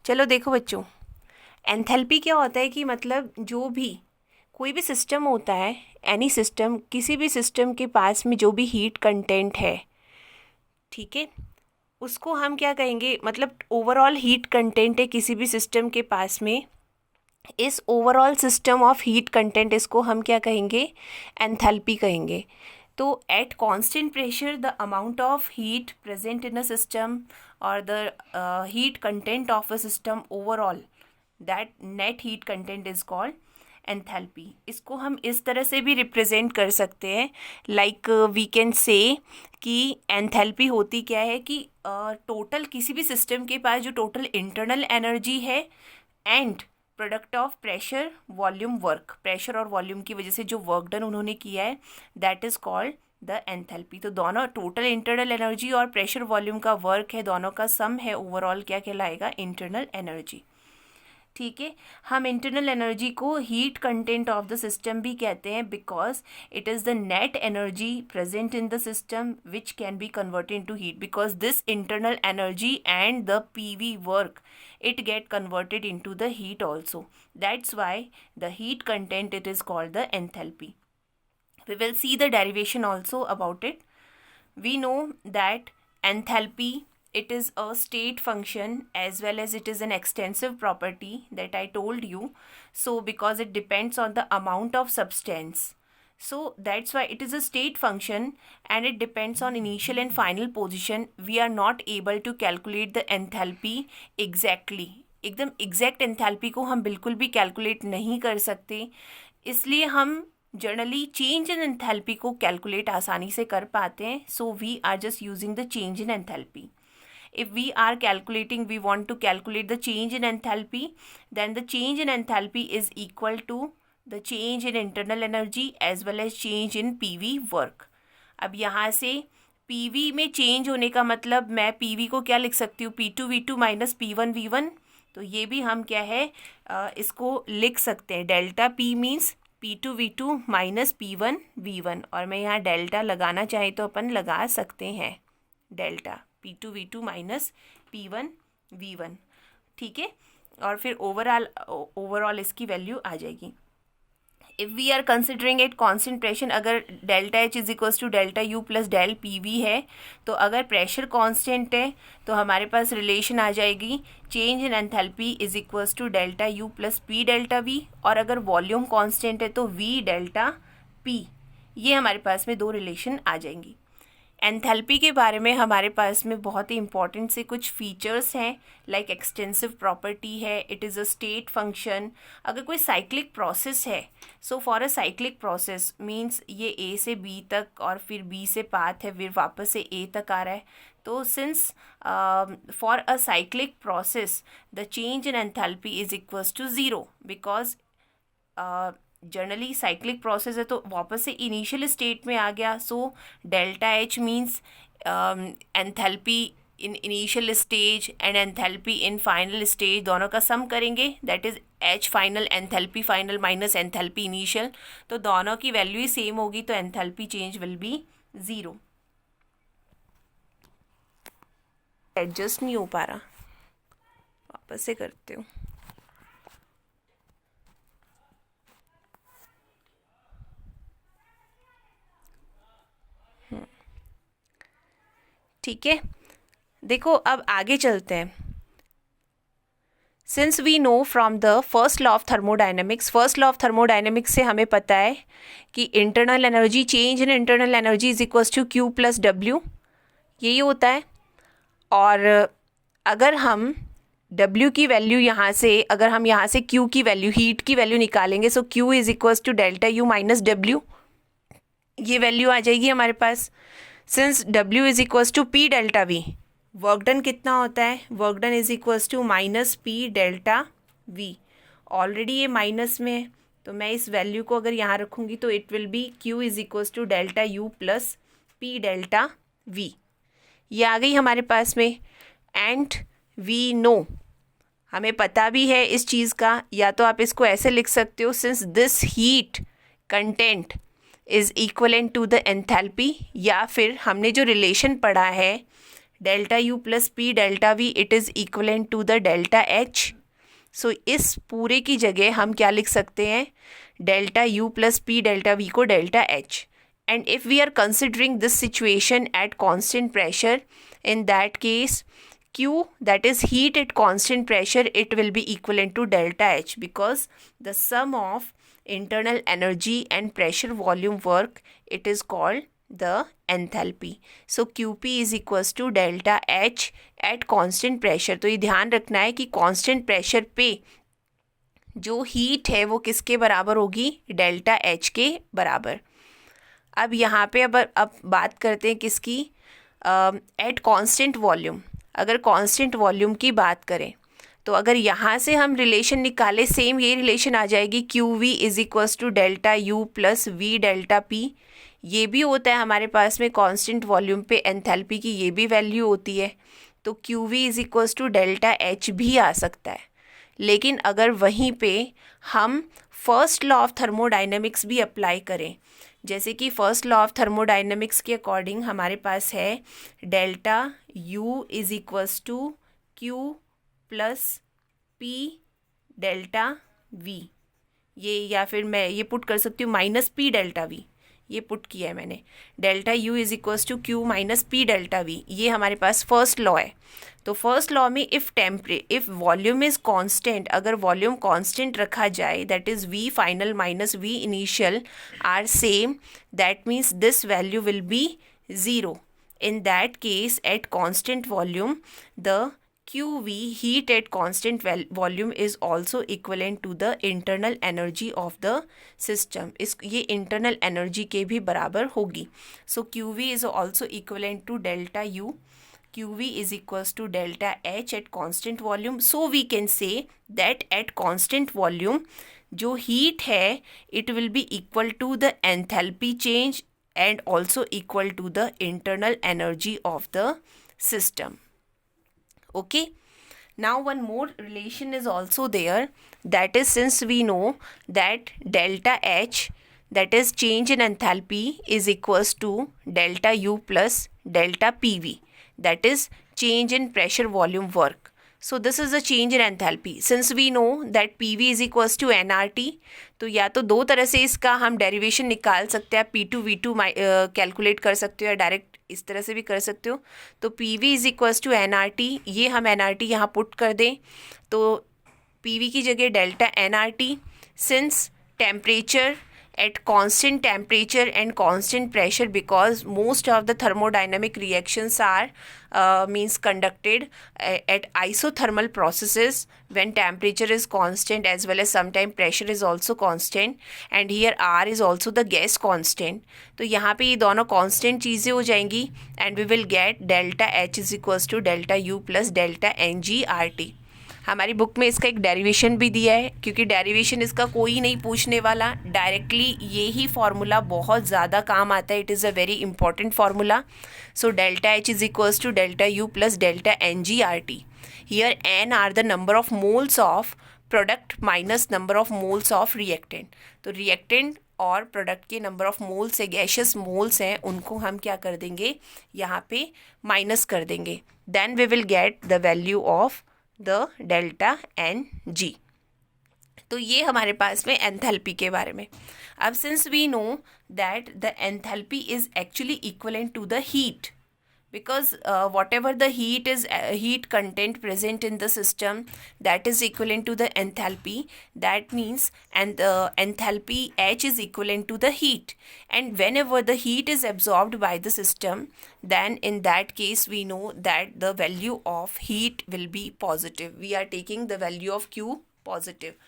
चलो देखो बच्चों, एंथैल्पी क्या होता है कि मतलब जो भी कोई भी सिस्टम होता है, एनी सिस्टम, किसी भी सिस्टम के पास में जो भी हीट कंटेंट है, ठीक है, उसको हम क्या कहेंगे, मतलब ओवरऑल हीट कंटेंट है किसी भी सिस्टम के पास में, इस overall system of heat content इसको हम क्या कहेंगे, एंथैल्पी कहेंगे। तो at constant pressure the amount of heat present in a system और the heat content of a system overall, that net heat content is called enthalpy. इसको हम इस तरह से भी रिप्रेजेंट कर सकते हैं, लाइक वी कैन से कि एंथैल्पी होती क्या है कि टोटल किसी भी सिस्टम के पास जो टोटल इंटरनल एनर्जी है and product of pressure volume work, pressure और वॉल्यूम की वजह से जो वर्क डन उन्होंने किया है, that is called the enthalpy. तो दोनों टोटल इंटरनल एनर्जी और प्रेशर वॉल्यूम का वर्क है, दोनों का सम है, ओवरऑल क्या कहलाएगा, इंटरनल एनर्जी। ठीक है, हम इंटरनल एनर्जी को heat content of the system भी कहते हैं because it is the net energy present in the system which can be converted into heat, because this internal energy and the PV work it get converted into the heat also. That's why the heat content it is called the enthalpy. We will see the derivation also about it. We know that enthalpy, it is a state function as well as it is an extensive property that I told you. So because it depends on the amount of substance, so that's why it is a state function and it depends on initial and final position. We are not able to calculate the enthalpy exactly. एकदम exact enthalpy को हम बिल्कुल भी calculate नहीं कर सकते, इसलिए हम जनरली चेंज इन एंथैल्पी को कैलकुलेट आसानी से कर पाते हैं. So we are just using the change in enthalpy. If we are calculating, we want to calculate the change in enthalpy, then the change in enthalpy is equal to the change in internal energy as well as change in PV work. अब यहाँ से PV में change होने का मतलब मैं PV को क्या लिख सकती हूँ, P2V2 माइनस P1V1. तो ये भी हम क्या है इसको लिख सकते हैं, delta P means P2V2 minus P1V1, और मैं यहाँ डेल्टा लगाना चाहे तो अपन लगा सकते हैं, डेल्टा P2V2 माइनस P1V1. ठीक है, और फिर ओवरऑल इसकी वैल्यू आ जाएगी. If we are considering at constant pressure, अगर delta H is equals to delta U plus del PV है, तो अगर प्रेशर कांस्टेंट है तो हमारे पास रिलेशन आ जाएगी change in enthalpy is equals to delta U plus P delta V, और अगर वॉल्यूम कांस्टेंट है तो V डेल्टा P. ये हमारे पास में दो रिलेशन आ जाएंगी. एंथैल्पी के बारे में हमारे पास में बहुत ही इंपॉर्टेंट से कुछ फीचर्स हैं, लाइक एक्सटेंसिव प्रॉपर्टी है, it is a state function. अगर कोई साइक्लिक प्रोसेस है, so for a cyclic process means ये A से B तक और फिर B से पाथ है, फिर वापस से A तक आ रहा है. तो since for a cyclic process the change in enthalpy is equals to zero, because generally cyclic process है तो वापस से इनिशियल स्टेट में आ गया. So delta H means enthalpy in initial stage and enthalpy in final stage, दोनों का sum करेंगे, that is H final enthalpy final minus enthalpy initial. तो दोनों की वैल्यू ही सेम होगी, तो enthalpy change will be zero. Adjust नहीं हो पा रहा, वापस से करते हो. ठीक है, देखो अब आगे चलते हैं. Since we know from the first law of thermodynamics, first law of thermodynamics से हमें पता है कि internal energy, change in internal energy is equals to Q plus W, यही होता है. और अगर हम W की वैल्यू यहाँ से, अगर हम यहाँ से Q की वैल्यू, हीट की वैल्यू निकालेंगे, so Q is equals to delta U minus W, ये वैल्यू आ जाएगी हमारे पास. Since W is equals to P delta V, work done कितना होता है, work done is equals to minus P delta V. Already ये माइनस में है, तो मैं इस वैल्यू को अगर यहाँ रखूँगी तो it will be Q is equals to delta U plus P delta V. ये आ गई हमारे पास में. एंड वी नो, हमें पता भी है इस चीज़ का, या तो आप इसको ऐसे लिख सकते हो, since this heat content is equivalent to the enthalpy, या फिर हमने जो रिलेशन पढ़ा है delta U plus P delta V it is equivalent to the delta H. So इस पूरे की जगह हम क्या लिख सकते हैं, delta U plus P delta V को delta H. And if we are considering this situation at constant pressure, in that case Q, that is heat at constant pressure, it will be equivalent to delta H, because the sum of internal energy and pressure volume work, it is called the enthalpy. So QP is equals to delta H at constant pressure. तो ये ध्यान रखना है कि constant pressure पे जो heat है वो किसके बराबर होगी, डेल्टा H के बराबर. अब यहाँ पे अब बात करते हैं किसकी, एट कांस्टेंट वॉल्यूम. अगर कांस्टेंट वॉल्यूम की बात करें तो अगर यहाँ से हम रिलेशन निकालें, सेम ये रिलेशन आ जाएगी, Q V is equals to delta U plus V delta P. ये भी होता है हमारे पास में कांस्टेंट वॉल्यूम पे एंथैल्पी की ये भी वैल्यू होती है. तो Q V is equals to delta H भी आ सकता है. लेकिन अगर वहीं पे हम फर्स्ट लॉ ऑफ थर्मोडाइनमिक्स भी अप्लाई करें, जैसे कि फर्स्ट लॉ ऑफ थर्मोडाइनमिक्स के अकॉर्डिंग हमारे पास है delta U is equals to Q plus P delta V. ये या फिर मैं ये पुट कर सकती हूँ माइनस पी डेल्टा वी, ये पुट किया है मैंने. Delta U is equals to Q minus P delta V, ये हमारे पास फर्स्ट लॉ है. तो फर्स्ट लॉ में इफ़ वॉल्यूम इज़ कांस्टेंट, अगर वॉल्यूम कांस्टेंट रखा जाए, that is V final minus V initial are same, that means this value will be zero. in that case at constant volume the QV heat at constant volume is also equivalent to the internal energy of the system. इस ये internal energy के भी बराबर होगी. So QV is also equivalent to delta U. QV is equals to delta H at constant volume. So we can say that at constant volume जो heat है it will be equal to the enthalpy change and also equal to the internal energy of the system. Okay, now one more relation is also there, that is since we know that delta H, that is change in enthalpy, is equals to delta U plus delta PV, that is change in pressure volume work. So this is the change in enthalpy. Since we know that PV is equals to nRT, तो या तो दो तरह से इसका हम derivation निकाल सकते हैं, P2 V2 कैलकुलेट कर सकते हो या डायरेक्ट इस तरह से भी कर सकते हो. तो PV is equals to nRT, ये हम nRT यहाँ पुट कर दें तो PV की जगह delta nRT. Since temperature at constant temperature and constant pressure, because most of the thermodynamic reactions are means conducted at isothermal processes when temperature is constant as well as sometimes pressure is also constant, and here R is also the gas constant. तो यहाँ पे ये दोनों constant चीज़ें हो जाएंगी and we will get delta H is equals to delta U plus delta NGRT. हमारी book में इसका एक डेरिवेशन भी दिया है, क्योंकि डेरिवेशन इसका कोई नहीं पूछने वाला, डायरेक्टली ये ही फार्मूला बहुत ज़्यादा काम आता है. It is a very important formula. So delta H is equals to delta U plus delta N G R T. Here N are the number of moles of product minus number of moles of reactant. तो reactant और product के number of moles है, gaseous moles हैं, उनको हम क्या कर देंगे यहाँ पे माइनस कर देंगे. Then we will get the value of the delta N G. तो ये हमारे पास में एंथैल्पी के बारे में. अब since we know that the enthalpy is actually equivalent to the heat, because whatever the heat content present in the system, that is equivalent to the enthalpy. That means and enthalpy H is equivalent to the heat, and whenever the heat is absorbed by the system, then in that case we know that the value of heat will be positive. We are taking the value of Q positive.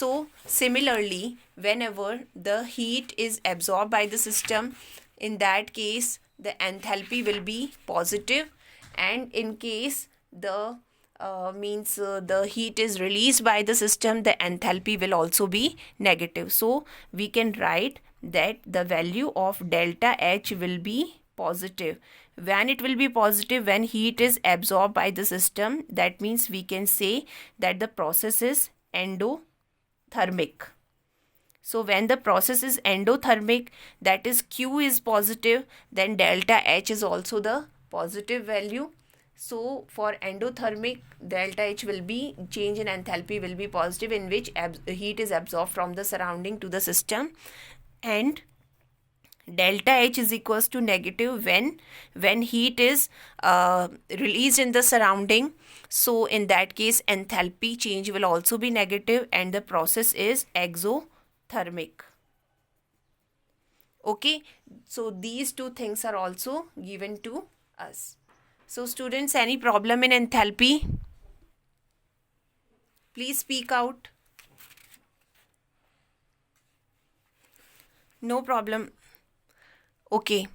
So similarly, whenever the heat is absorbed by the system, in that case the enthalpy will be positive, and in case the the heat is released by the system, the enthalpy will also be negative. So we can write that the value of delta H will be positive. When it will be positive, when heat is absorbed by the system, that means we can say that the process is endothermic. So when the process is endothermic, that is Q is positive, then delta H is also the positive value. So for endothermic, delta H will be, change in enthalpy will be positive, in which heat is absorbed from the surrounding to the system, and delta H is equals to negative when heat is released in the surrounding. So in that case, enthalpy change will also be negative, and the process is exothermic. Okay, so these two things are also given to us. So students, any problem in enthalpy? Please speak out. No problem. Okay.